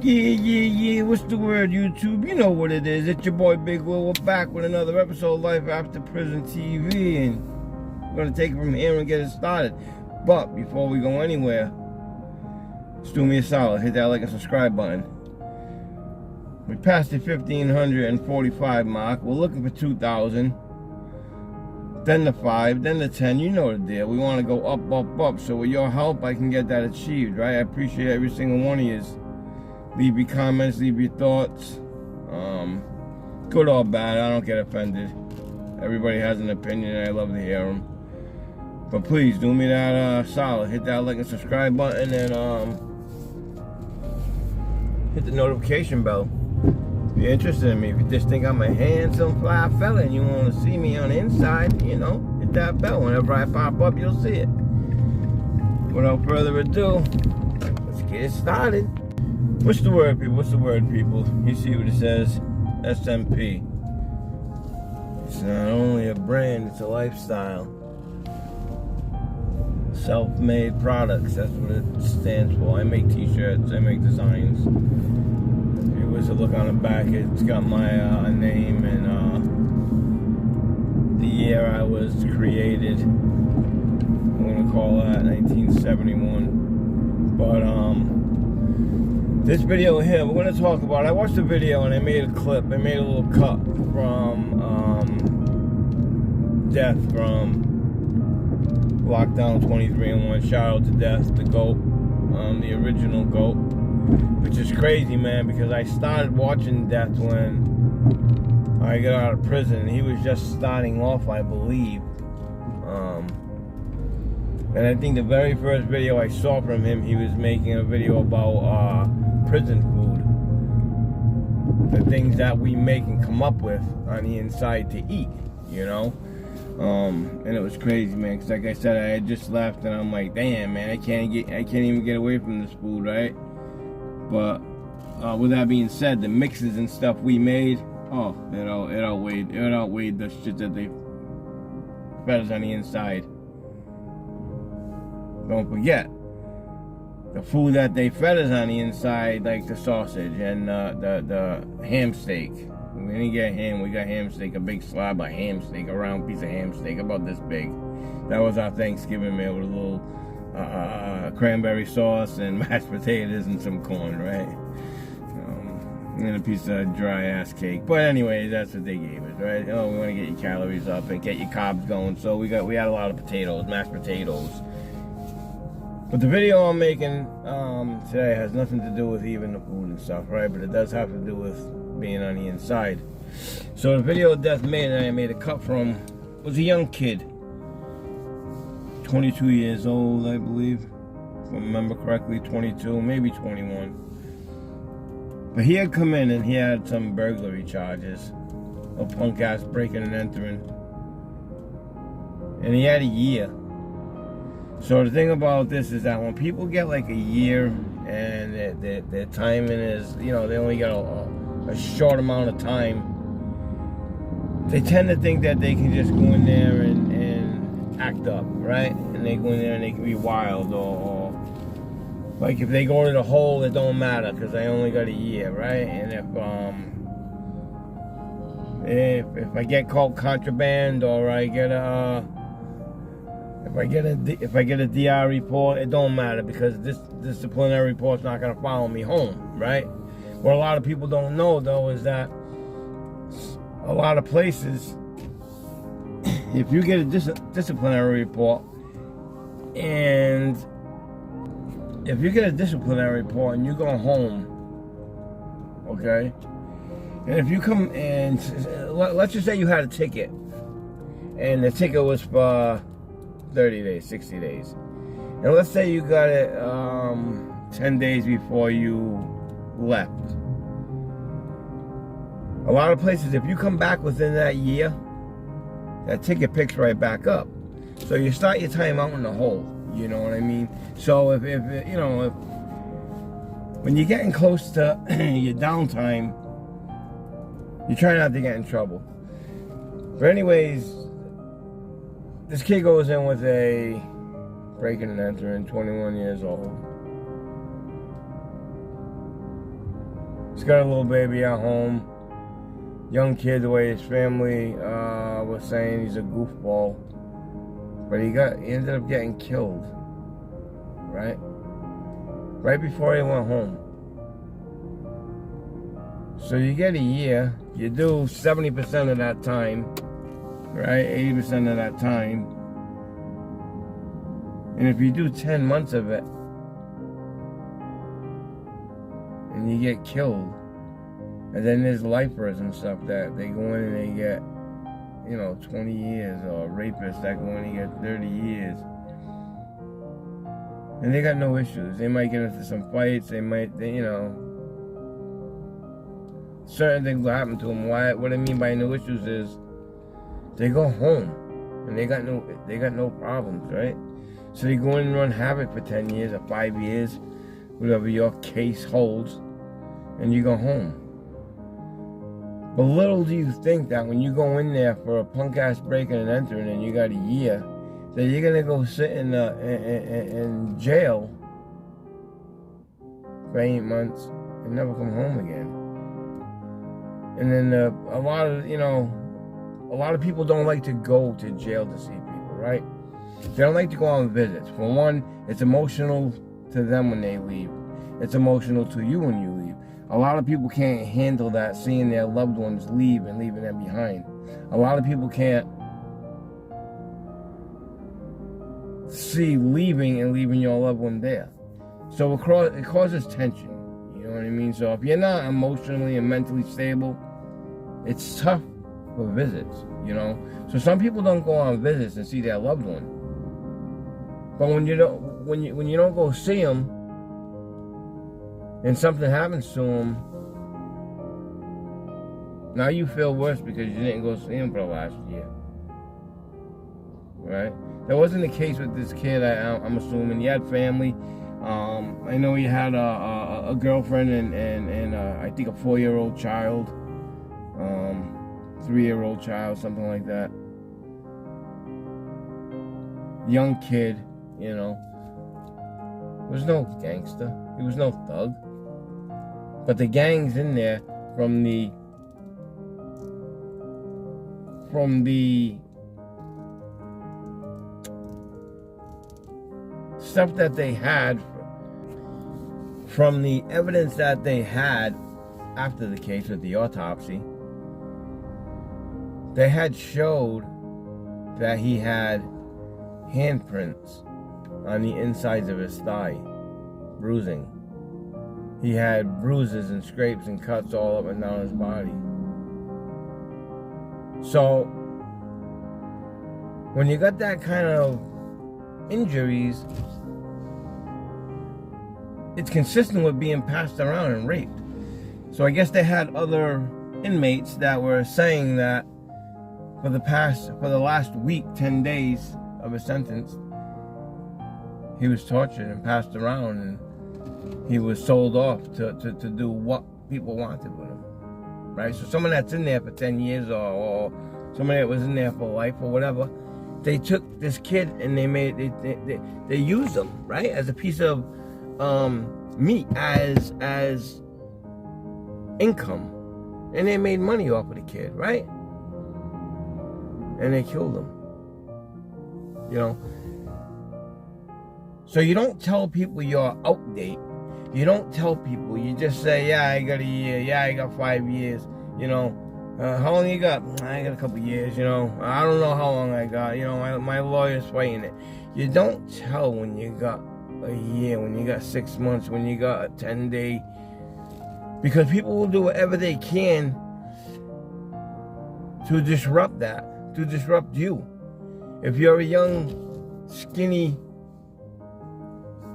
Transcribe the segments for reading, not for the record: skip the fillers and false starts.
Yeah, what's the word, YouTube? You know what it is. It's your boy Big Will. We're back with another episode of Life After Prison TV, and we're going to take it from here and get it started. But before we go anywhere, just do me a solid. Hit that like and subscribe button. We passed the 1,545 mark. We're looking for 2,000. Then the 5, then the 10. You know the deal. We want to go up. So with your help, I can get that achieved, right? I appreciate every single one of you. Leave your comments, leave your thoughts. Good or bad, I don't get offended. Everybody has an opinion, and I love to hear them. But please, do me that solid. Hit that like and subscribe button, and hit the notification bell. If you're interested in me, if you just think I'm a handsome fly fella and you want to see me on the inside, you know, hit that bell. Whenever I pop up, you'll see it. Without further ado, let's get it started. What's the word, people? What's the word, people? You see what it says? SMP. It's not only a brand, it's a lifestyle. Self-made products, that's what it stands for. I make t-shirts, I make designs. If you was to look on the back, it's got my name and the year I was created. I'm gonna call that 1971. But this video here, we're going to talk about, I watched a video and I made a clip, I made a little cut from Death from Lockdown 23-1. Shout out to Death, the GOAT, the original GOAT, which is crazy, man, because I started watching Death when I got out of prison. He was just starting off, I believe. And I think the very first video I saw from him, he was making a video about prison food, the things that we make and come up with on the inside to eat, you know. And it was crazy, man, because like I said, I had just left and I'm like, damn, man, I can't even get away from this food, right? But with that being said, the mixes and stuff we made, oh, it outweighed the shit that they fed us on the inside. Don't forget, the food that they fed us on the inside, like the sausage and the ham steak. We didn't get ham, we got ham steak, a big slab of ham steak, a round piece of ham steak, about this big. That was our Thanksgiving meal with a little cranberry sauce and mashed potatoes and some corn, right? And a piece of dry ass cake. But anyway, that's what they gave us, right? Oh, we want to get your calories up and get your carbs going. So we had a lot of potatoes, mashed potatoes. But the video I'm making today has nothing to do with even the food and stuff, right? But it does have to do with being on the inside. So the video Death made, and I made a cut from, was a young kid. 22 years old, I believe. If I remember correctly, 22, maybe 21. But he had come in and he had some burglary charges. A punk ass breaking and entering. And he had a year. So the thing about this is that when people get like a year and their timing is, you know, they only got a short amount of time, they tend to think that they can just go in there and act up, right? And they go in there and they can be wild, or like if they go to the hole, it don't matter because I only got a year, right? And if I get caught contraband, or I get if I get a DR report, it don't matter because this disciplinary report's not gonna follow me home, right? What a lot of people don't know though is that a lot of places, if you get a disciplinary report, and if you get a disciplinary report and you go home, okay, and if you come and let's just say you had a ticket, and the ticket was for 30 days, 60 days. And let's say you got it 10 days before you left. A lot of places, if you come back within that year, that ticket picks right back up. So you start your time out in the hole, you know what I mean? So if you know, when you're getting close to your downtime, you try not to get in trouble. But anyways, this kid goes in with a breaking and entering, 21 years old. He's got a little baby at home. Young kid, the way his family was saying he's a goofball. But he ended up getting killed. Right? Right before he went home. So you get a year. You do 70% of that time. Right? 80% of that time. And if you do 10 months of it, and you get killed, and then there's lifers and stuff that they go in and they get, 20 years, or rapists that go in and get 30 years. And they got no issues. They might get into some fights, certain things will happen to them. What I mean by no issues is, they go home, and they got no problems, right? So they go in and run havoc for 10 years or 5 years, whatever your case holds, and you go home. But little do you think that when you go in there for a punk-ass breaking and entering and you got a year, that you're going to go sit in jail for 8 months and never come home again. And then a lot of people don't like to go to jail to see people, right? They don't like to go on visits. For one, it's emotional to them when they leave. It's emotional to you when you leave. A lot of people can't handle that, seeing their loved ones leave and leaving them behind. A lot of people can't see leaving and leaving your loved one there. So it causes tension. You know what I mean? So if you're not emotionally and mentally stable, it's tough for visits, So some people don't go on visits and see their loved one. But when you don't go see them, and something happens to them, now you feel worse because you didn't go see him for the last year, right? That wasn't the case with this kid. I'm assuming he had family. I know he had a girlfriend and I think a 4-year-old child, 3-year-old child, something like that. Young kid, He was no gangster. He was no thug. But the gang's in there from the stuff that they had, from the evidence that they had after the case with the autopsy. They had showed that he had handprints on the insides of his thigh, bruising. He had bruises and scrapes and cuts all up and down his body. So, when you got that kind of injuries, it's consistent with being passed around and raped. So I guess they had other inmates that were saying that for the last week, 10 days of his sentence, he was tortured and passed around, and he was sold off to do what people wanted with him, right? So someone that's in there for 10 years or somebody that was in there for life or whatever, they took this kid and they used him, right, as a piece of meat, as income, and they made money off of the kid, right? And they killed him, So you don't tell people you're outdate. You don't tell people. You just say, yeah, I got a year. Yeah, I got 5 years. How long you got? I got a couple years, I don't know how long I got. My lawyer's fighting it. You don't tell when you got a year, when you got 6 months, when you got a 10-day. Because people will do whatever they can to disrupt that, to disrupt you. If you're a young, skinny,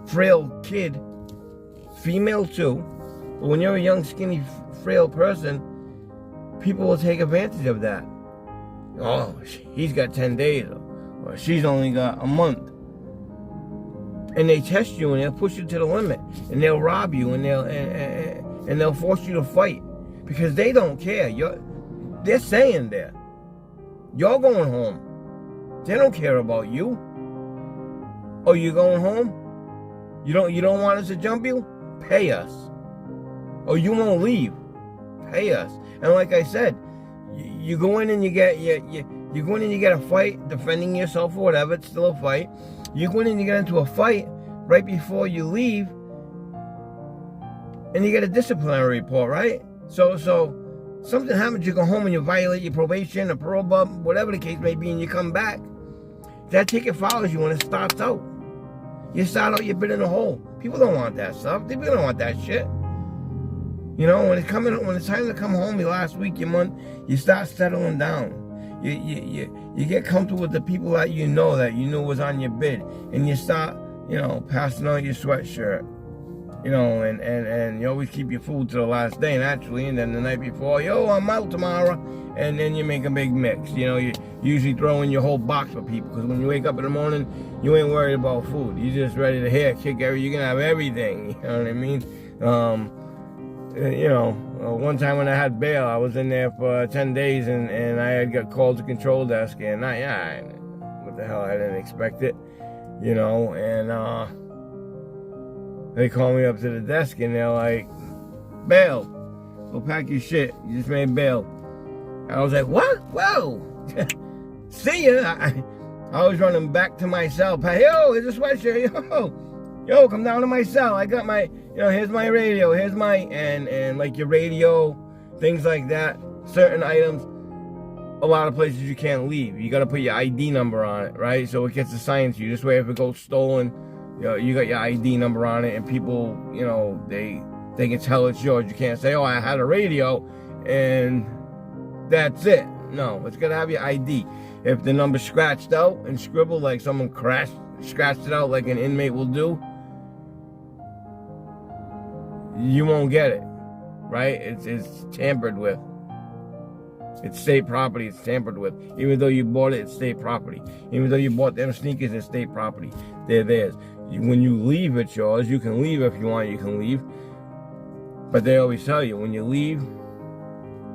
frail kid, female too, but when you're a young, skinny, frail person, people will take advantage of that. Oh, he's got 10 days, or she's only got a month. And they test you and they'll push you to the limit, and they'll rob you, and they'll force you to fight because they don't care. They're saying there, you're going home. They don't care about you. Oh, you going home? You don't want us to jump you? Pay us. or you won't leave. Pay us. And like I said, you go in and you get you go in and you get a fight defending yourself or whatever. It's still a fight. You go in and you get into a fight right before you leave, and you get a disciplinary report, right? So something happens, you go home and you violate your probation, or parole bump, whatever the case may be, and you come back. That ticket follows you when it starts out. You start out, you've been in a hole. People don't want that stuff. People don't want that shit. You know, when it's time to come home, your last week, your month, you start settling down. You get comfortable with the people that you know was on your bid, and you start, passing on your sweatshirt, and you always keep your food to the last day, naturally, and then the night before, I'm out tomorrow, and then you make a big mix. You usually throw in your whole box for people, because when you wake up in the morning, you ain't worried about food. You're just ready to kick you're gonna have everything. You know what I mean? One time when I had bail, I was in there for 10 days, and I had got called to control desk, and what the hell, I didn't expect it, and they called me up to the desk, and they're like, bail, go pack your shit, you just made bail. I was like, what? Whoa, see ya. I was running back to my cell, here's a sweatshirt, yo, come down to my cell, I got my, here's my radio, here's my, and like your radio, things like that, certain items, a lot of places you can't leave. You got to put your ID number on it, right? So it gets assigned to you. This way, if it goes stolen, you got your ID number on it, and people, they can tell it's yours. You can't say, I had a radio, and that's it. No, it's got to have your ID. If the number's scratched out and scribbled, like someone scratched it out like an inmate will do, you won't get it, right? It's tampered with. It's state property, it's tampered with. Even though you bought it, it's state property. Even though you bought them sneakers, it's state property. They're theirs. When you leave, it's yours. You can leave if you want, you can leave. But they always tell you, when you leave,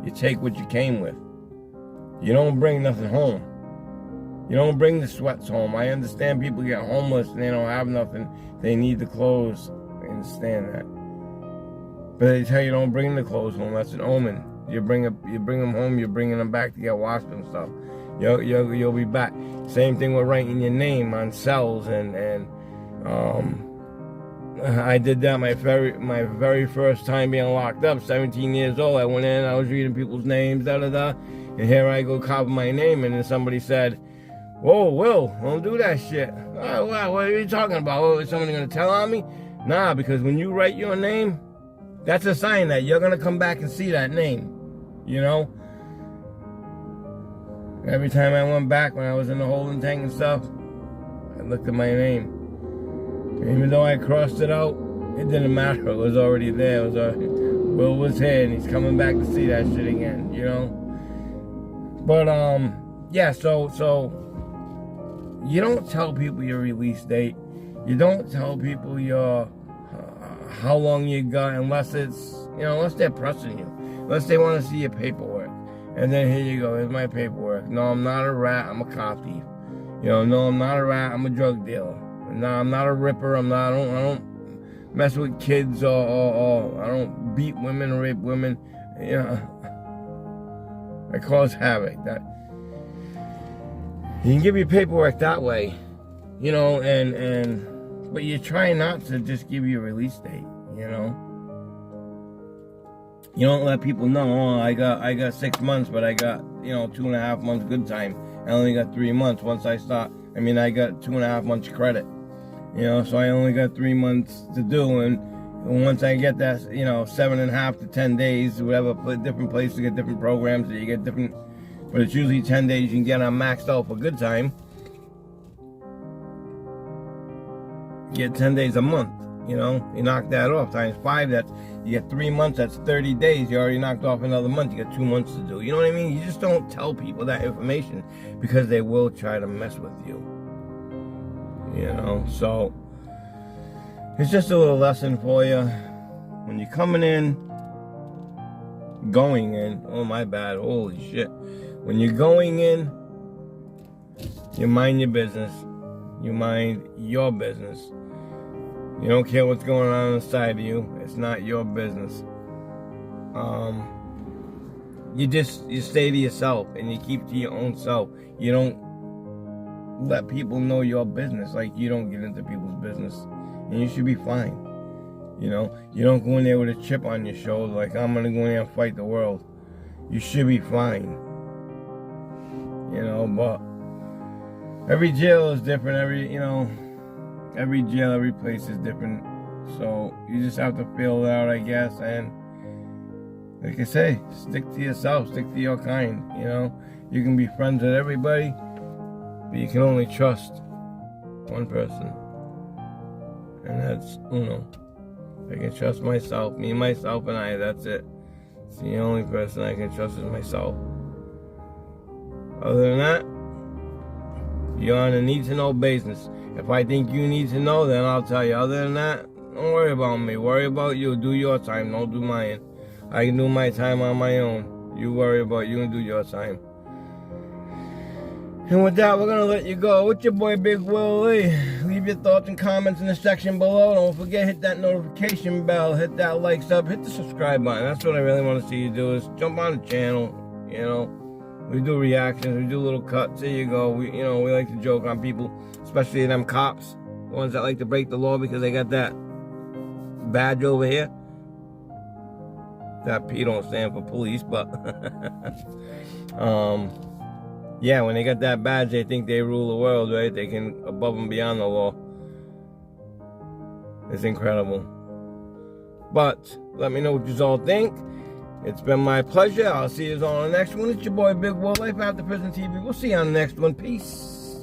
you take what you came with. You don't bring nothing home. You don't bring the sweats home. I understand people get homeless and they don't have nothing. They need the clothes. I understand that. But they tell you don't bring the clothes home. That's an omen. You bring them home. You're bringing them back to get washed and stuff. You'll be back. Same thing with writing your name on cells and I did that my very first time being locked up. 17 years old. I went in. I was reading people's names. And here I go copy my name, and then somebody said, "Whoa, Will, don't do that shit." Oh, what are you talking about? Is somebody gonna tell on me? Nah, because when you write your name, that's a sign that you're going to come back and see that name, Every time I went back when I was in the holding tank and stuff, I looked at my name. And even though I crossed it out, it didn't matter. It was already there. Will was here, and he's coming back to see that shit again, But, so you don't tell people your release date. You don't tell people your... how long you got, unless they're pressing you, unless they want to see your paperwork, and then here you go, here's my paperwork. No, I'm not a rat, I'm a car thief. No, I'm not a rat, I'm a drug dealer. No, I'm not a ripper. I don't mess with kids, or I don't beat women or rape women. I cause havoc. That you can give your paperwork that way, but you try not to just give you a release date, You don't let people know, I got 6 months, but I got, 2.5 months good time. I only got 3 months once I got 2.5 months credit. So I only got 3 months to do, and once I get that, 7.5 to 10 days, whatever, different places get different programs, that you get different, but it's usually 10 days you can get on maxed out for good time. Get 10 days a month, you knock that off times 5, you get 3 months, that's 30 days, you already knocked off another month, you got 2 months to do, you know what I mean? You just don't tell people that information, because they will try to mess with you, so it's just a little lesson for you. When you're going in, oh my bad, holy shit, when you're going in, you mind your business, you mind your business. You don't care what's going on inside of you. It's not your business. you stay to yourself and you keep to your own self. You don't let people know your business. Like, you don't get into people's business, and you should be fine. You know, you don't go in there with a chip on your shoulder like, I'm gonna go in there and fight the world. You should be fine. You know, but every jail is different. Every jail, every place is different. So you just have to feel it out, I guess. And like I say, stick to yourself, stick to your kind. You know, you can be friends with everybody, but you can only trust one person, and that's Uno. I can trust myself, me, myself, and I. That's it. It's the only person I can trust is myself. Other than that, you're on a need-to-know basis. If I think you need to know, then I'll tell you. Other than that, don't worry about me. Worry about you. Do your time. Don't do mine. I can do my time on my own. You worry about you and do your time. And with that, we're going to let you go. It's your boy, Big Willie. Leave your thoughts and comments in the section below. Don't forget, hit that notification bell. Hit that like sub. Hit the subscribe button. That's what I really want to see you do, is jump on the channel. You know, we do reactions. We do little cuts. There you go. We like to joke on people, especially them cops. The ones that like to break the law because they got that badge over here. That P don't stand for police, but yeah, when they got that badge, they think they rule the world, right? They can above and beyond the law. It's incredible. But let me know what you all think. It's been my pleasure. I'll see you all on the next one. It's your boy, Big Will, Life After Prison TV. We'll see you on the next one. Peace.